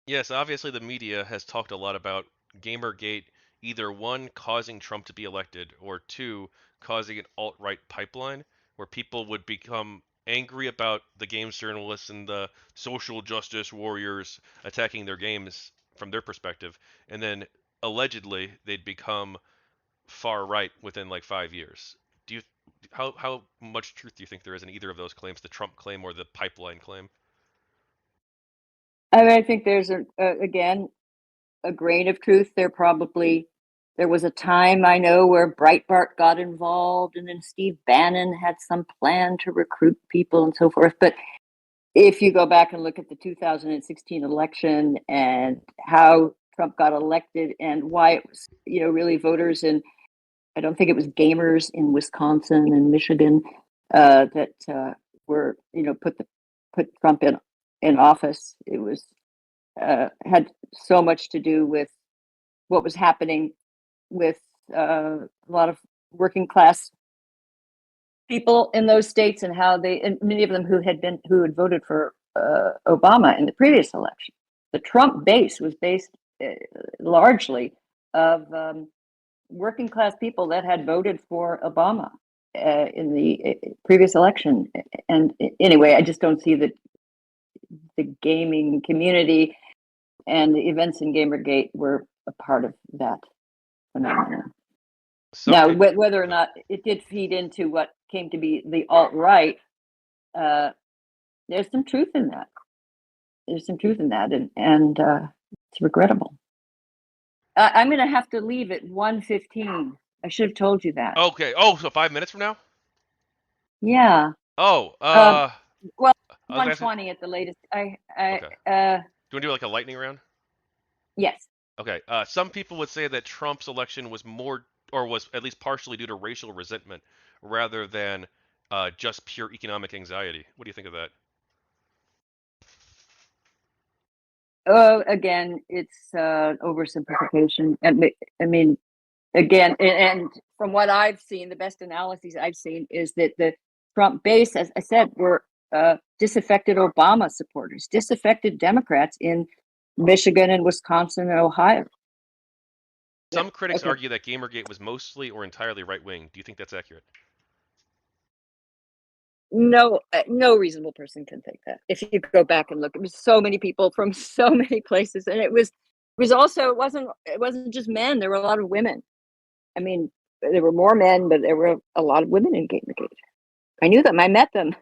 Yes, obviously the media has talked a lot about Gamergate either one, causing Trump to be elected, or two, causing an alt-right pipeline where people would become angry about the games journalists and the social justice warriors attacking their games from their perspective, and then allegedly they'd become far right within like 5 years. Do you how much truth do you think there is in either of those claims, the Trump claim or the pipeline claim? I mean, I think there's again a grain of truth. There was a time I know where Breitbart got involved, and then Steve Bannon had some plan to recruit people and so forth. But if you go back and look at the 2016 election and how Trump got elected and why it was, really voters in, I don't think it was gamers in Wisconsin and Michigan that were, put Trump in office. It was had so much to do with what was happening with a lot of working class people in those states and how and many of them who had voted for Obama in the previous election. The Trump base was based largely of working class people that had voted for Obama in the previous election. And anyway, I just don't see that the gaming community and the events in Gamergate were a part of that phenomenon. Now, whether or not it did feed into what came to be the alt-right, there's some truth in that. And it's regrettable. I'm going to have to leave at 1:15. I should have told you that. Okay. Oh, so 5 minutes from now? Yeah. Oh, well, 1:20 at the latest. Okay. Do you want to do like a lightning round? Yes. Okay. Some people would say that Trump's election was more, or was at least partially due to racial resentment rather than just pure economic anxiety. What do you think of that? Again, it's oversimplification. I mean, again, and from what I've seen, the best analyses I've seen is that the Trump base, as I said, were disaffected Obama supporters, disaffected Democrats in Michigan and Wisconsin and Ohio. Some critics argue that Gamergate was mostly or entirely right-wing. Do you think that's accurate? No, no reasonable person can think that. If you go back and look, it was so many people from so many places, and it wasn't just men. There were a lot of women. I mean, there were more men, but there were a lot of women in Gamergate. I knew them. I met them.